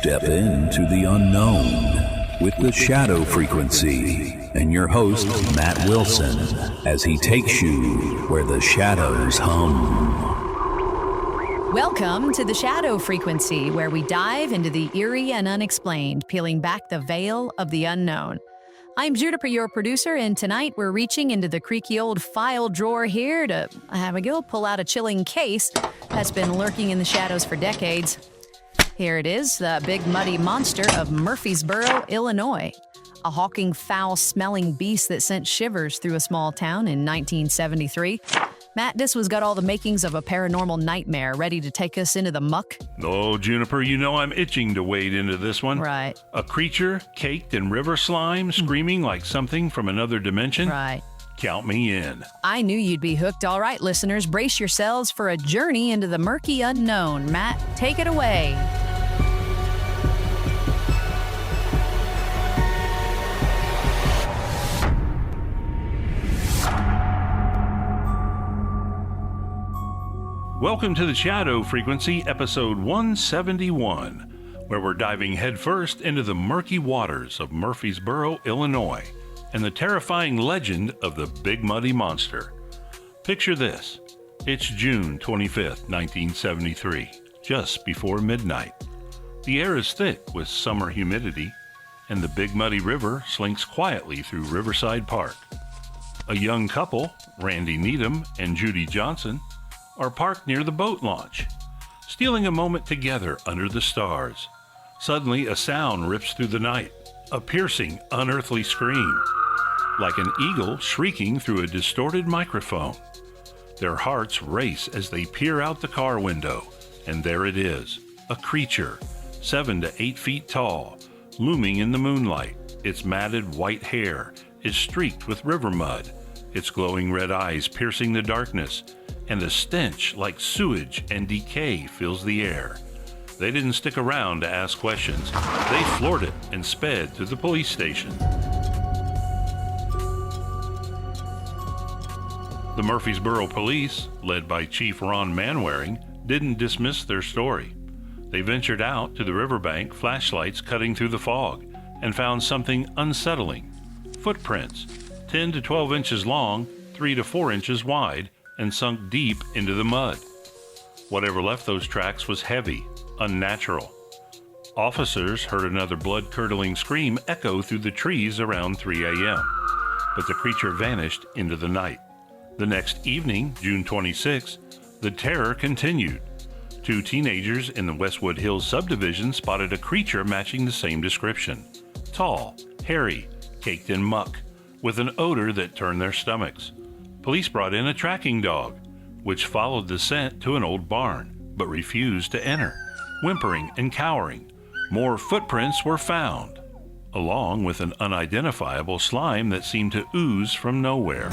Step into the unknown with the shadow frequency and your host, Matt Wilson, as he takes you where the shadows hum. Welcome to the Shadow Frequency, where we dive into the eerie and unexplained, peeling back the veil of the unknown. I'm Juniper, your producer, and tonight we're reaching into the creaky old file drawer here to have a go pull out a chilling case that's been lurking in the shadows for decades. Here it is, the big muddy monster of Murphysboro, Illinois. A hawking, foul-smelling beast that sent shivers through a small town in 1973. Matt, this one's got all the makings of a paranormal nightmare, ready to take us into the muck. Oh, Juniper, you know I'm itching to wade into this one. Right. A creature caked in river slime, screaming like something from another dimension. Right. Count me in. I knew you'd be hooked. All right, listeners, brace yourselves for a journey into the murky unknown. Matt, take it away. Welcome to the Shadow Frequency, episode 171, where we're diving headfirst into the murky waters of Murphysboro, Illinois, and the terrifying legend of the Big Muddy Monster. Picture this. It's June 25th, 1973, just before midnight. The air is thick with summer humidity, and the Big Muddy River slinks quietly through Riverside Park. A young couple, Randy Needham and Judy Johnson, are parked near the boat launch, stealing a moment together under the stars. Suddenly, a sound rips through the night, a piercing, unearthly scream, like an eagle shrieking through a distorted microphone. Their hearts race as they peer out the car window, and there it is, a creature, 7 to 8 feet tall, looming in the moonlight. Its matted white hair is streaked with river mud, its glowing red eyes piercing the darkness, and a stench like sewage and decay fills the air. They didn't stick around to ask questions. They floored it and sped to the police station. The Murphysboro police, led by Chief Ron Manwaring, didn't dismiss their story. They ventured out to the riverbank, flashlights cutting through the fog, and found something unsettling. Footprints, 10 to 12 inches long, 3 to 4 inches wide, and sunk deep into the mud. Whatever left those tracks was heavy, unnatural. Officers heard another blood-curdling scream echo through the trees around 3 a.m., but the creature vanished into the night. The next evening, June 26, the terror continued. 2 teenagers in the Westwood Hills subdivision spotted a creature matching the same description. Tall, hairy, caked in muck, with an odor that turned their stomachs. Police brought in a tracking dog, which followed the scent to an old barn, but refused to enter. Whimpering and cowering, more footprints were found, along with an unidentifiable slime that seemed to ooze from nowhere.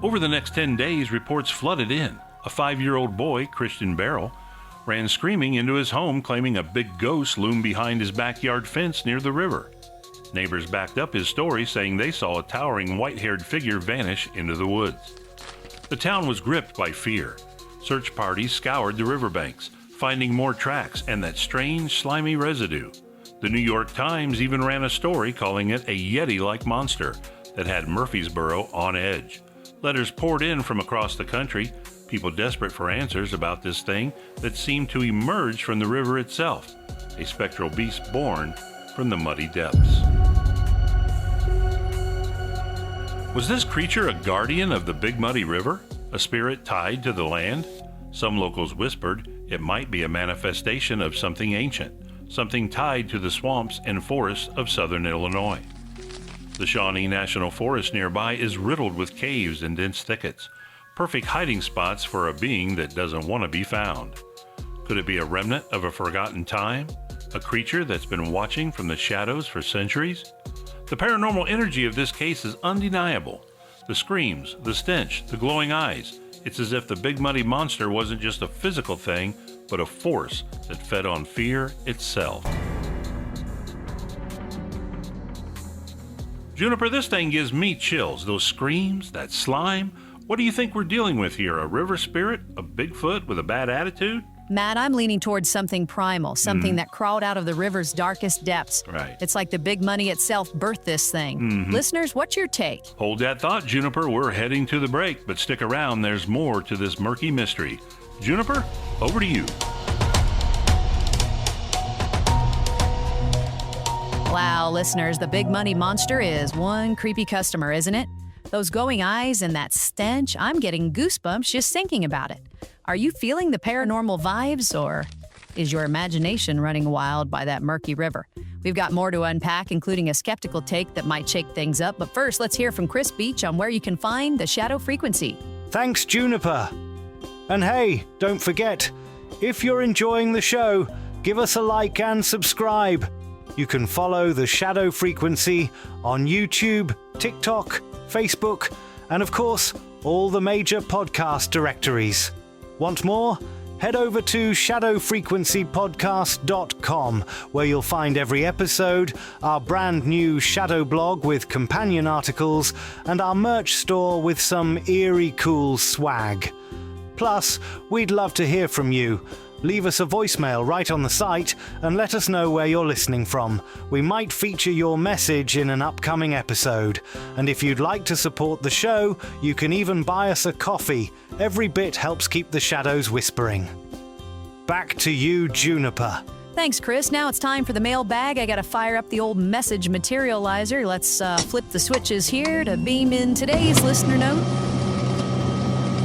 Over the next 10 days, reports flooded in. A 5-year-old boy, Christian Barrel, ran screaming into his home, claiming a big ghost loomed behind his backyard fence near the river. Neighbors backed up his story, saying they saw a towering white-haired figure vanish into the woods. The town was gripped by fear. Search parties scoured the riverbanks, finding more tracks and that strange, slimy residue. The New York Times even ran a story calling it a Yeti-like monster that had Murphysboro on edge. Letters poured in from across the country, people desperate for answers about this thing that seemed to emerge from the river itself, a spectral beast born from the muddy depths. Was this creature a guardian of the Big Muddy River? A spirit tied to the land? Some locals whispered it might be a manifestation of something ancient, something tied to the swamps and forests of southern Illinois. The Shawnee National Forest nearby is riddled with caves and dense thickets, perfect hiding spots for a being that doesn't want to be found. Could it be a remnant of a forgotten time? A creature that's been watching from the shadows for centuries? The paranormal energy of this case is undeniable. The screams, the stench, the glowing eyes. It's as if the Big Muddy Monster wasn't just a physical thing, but a force that fed on fear itself. Juniper, this thing gives me chills. Those screams, that slime. What do you think we're dealing with here? A river spirit? A Bigfoot with a bad attitude? Matt, I'm leaning towards something primal, something that crawled out of the river's darkest depths. Right. It's like the big money itself birthed this thing. Listeners, what's your take? Hold that thought, Juniper. We're heading to the break, but stick around. There's more to this murky mystery. Juniper, over to you. Wow, listeners, the big money monster is one creepy customer, isn't it? Those glowing eyes and that stench, I'm getting goosebumps just thinking about it. Are you feeling the paranormal vibes, or is your imagination running wild by that murky river? We've got more to unpack, including a skeptical take that might shake things up. But first, let's hear from Chris Beach on where you can find the Shadow Frequency. Thanks, Juniper. And hey, don't forget, if you're enjoying the show, give us a like and subscribe. You can follow the Shadow Frequency on YouTube, TikTok, Facebook, and of course, all the major podcast directories. Want more? Head over to shadowfrequencypodcast.com, where you'll find every episode, our brand new Shadow blog with companion articles, and our merch store with some eerie cool swag. Plus, we'd love to hear from you. Leave us a voicemail right on the site and let us know where you're listening from. We might feature your message in an upcoming episode. And if you'd like to support the show, you can even buy us a coffee. Every bit helps keep the shadows whispering. Back to you, Juniper. Thanks, Chris. Now it's time for the mailbag. I gotta fire up the old message materializer. Let's flip the switches here to beam in today's listener note.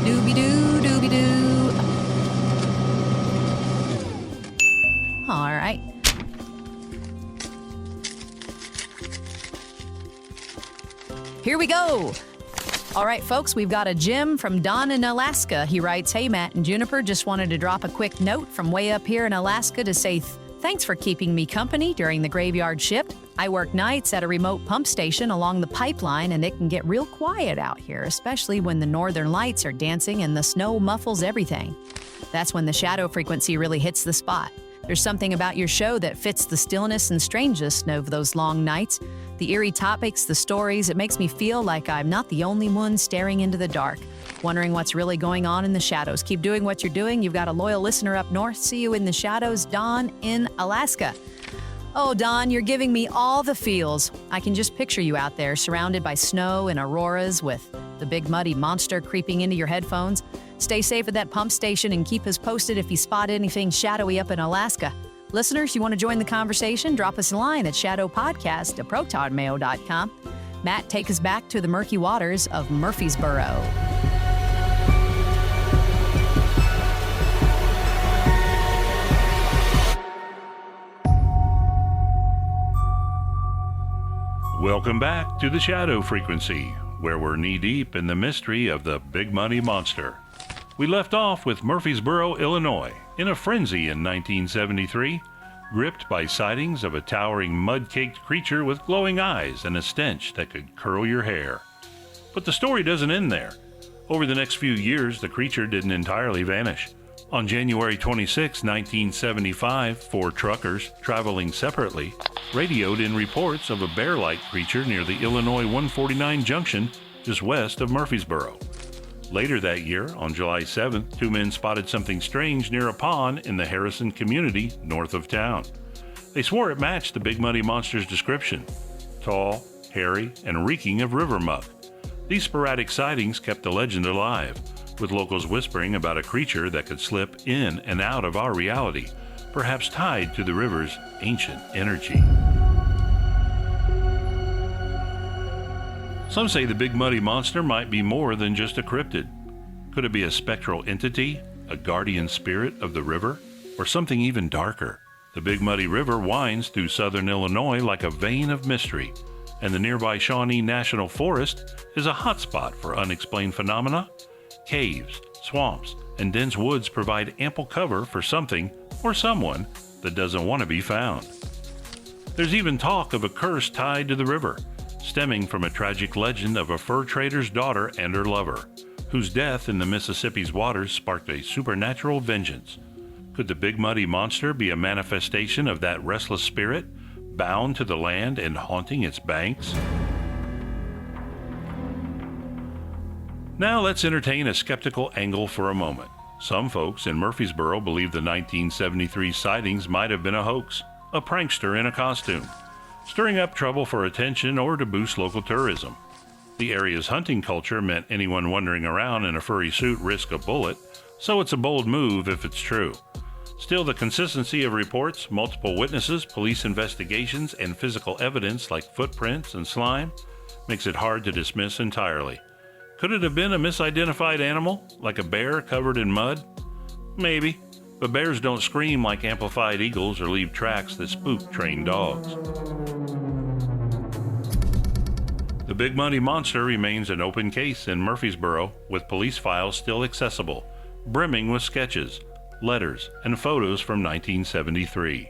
Doobie-doo, doobie-doo. All right. Here we go. All right, folks, we've got a Jim from Don in Alaska. He writes, "Hey, Matt and Juniper, just wanted to drop a quick note from way up here in Alaska to say thanks for keeping me company during the graveyard shift. I work nights at a remote pump station along the pipeline, and it can get real quiet out here, especially when the northern lights are dancing and the snow muffles everything. That's when the shadow frequency really hits the spot. There's something about your show that fits the stillness and strangeness of those long nights. The eerie topics, the stories, it makes me feel like I'm not the only one staring into the dark, wondering what's really going on in the shadows. Keep doing what you're doing. You've got a loyal listener up north. See you in the shadows, Don in Alaska." Oh, Don, you're giving me all the feels. I can just picture you out there surrounded by snow and auroras with the big muddy monster creeping into your headphones. Stay safe at that pump station and keep us posted if you spot anything shadowy up in Alaska. Listeners, you want to join the conversation? Drop us a line at shadowpodcast@protonmail.com. Matt, take us back to the murky waters of Murphysboro. Welcome back to the Shadow Frequency, where we're knee-deep in the mystery of the Big Money Monster. We left off with Murphysboro, Illinois, in a frenzy in 1973, gripped by sightings of a towering mud-caked creature with glowing eyes and a stench that could curl your hair. But the story doesn't end there. Over the next few years, the creature didn't entirely vanish. On January 26, 1975, 4 truckers, traveling separately, radioed in reports of a bear-like creature near the Illinois 149 junction just west of Murphysboro. Later that year, on July 7th, 2 men spotted something strange near a pond in the Harrison community north of town. They swore it matched the Big Money Monster's description: tall, hairy, and reeking of river muck. These sporadic sightings kept the legend alive, with locals whispering about a creature that could slip in and out of our reality, perhaps tied to the river's ancient energy. Some say the Big Muddy Monster might be more than just a cryptid. Could it be a spectral entity, a guardian spirit of the river, or something even darker? The Big Muddy River winds through southern Illinois like a vein of mystery, and the nearby Shawnee National Forest is a hotspot for unexplained phenomena. Caves, swamps, and dense woods provide ample cover for something or someone that doesn't want to be found. There's even talk of a curse tied to the river, stemming from a tragic legend of a fur trader's daughter and her lover, whose death in the Mississippi's waters sparked a supernatural vengeance. Could the Big Muddy Monster be a manifestation of that restless spirit, bound to the land and haunting its banks? Now let's entertain a skeptical angle for a moment. Some folks in Murphysboro believe the 1973 sightings might have been a hoax, a prankster in a costume, stirring up trouble for attention or to boost local tourism. The area's hunting culture meant anyone wandering around in a furry suit risked a bullet, so it's a bold move if it's true. Still, the consistency of reports, multiple witnesses, police investigations, and physical evidence like footprints and slime makes it hard to dismiss entirely. Could it have been a misidentified animal, like a bear covered in mud? Maybe, but bears don't scream like amplified eagles or leave tracks that spook trained dogs. The Big Muddy Monster remains an open case in Murphysboro, with police files still accessible, brimming with sketches, letters, and photos from 1973.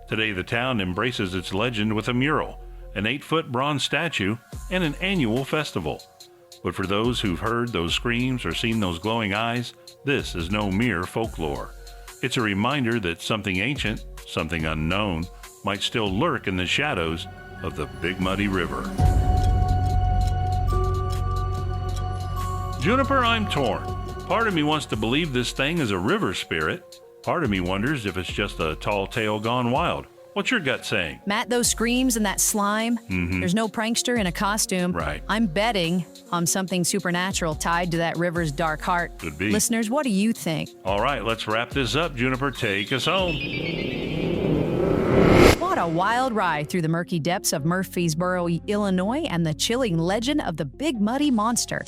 Today, the town embraces its legend with a mural, an 8-foot bronze statue, and an annual festival. But for those who've heard those screams or seen those glowing eyes, this is no mere folklore. It's a reminder that something ancient, something unknown, might still lurk in the shadows of the Big Muddy River. Juniper, I'm torn. Part of me wants to believe this thing is a river spirit. Part of me wonders if it's just a tall tale gone wild. What's your gut saying? Matt, those screams and that slime, there's no prankster in a costume. Right. I'm betting on something supernatural tied to that river's dark heart. Could be. Listeners, what do you think? All right, let's wrap this up. Juniper, take us home. What a wild ride through the murky depths of Murphysboro, Illinois, and the chilling legend of the Big Muddy Monster.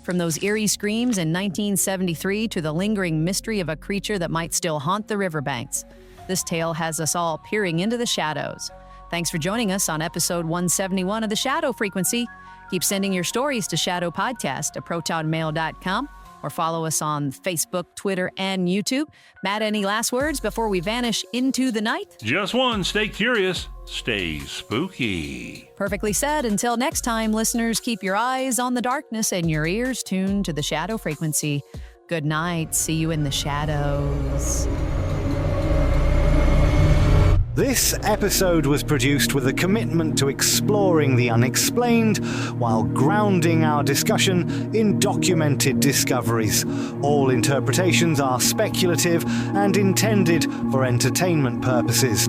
From those eerie screams in 1973 to the lingering mystery of a creature that might still haunt the riverbanks. This tale has us all peering into the shadows. Thanks for joining us on episode 171 of The Shadow Frequency. Keep sending your stories to shadowpodcast@protonmail.com or follow us on Facebook, Twitter, and YouTube. Matt, any last words before we vanish into the night? Just one. Stay curious. Stay spooky. Perfectly said. Until next time, listeners, keep your eyes on the darkness and your ears tuned to The Shadow Frequency. Good night. See you in the shadows. This episode was produced with a commitment to exploring the unexplained while grounding our discussion in documented discoveries. All interpretations are speculative and intended for entertainment purposes.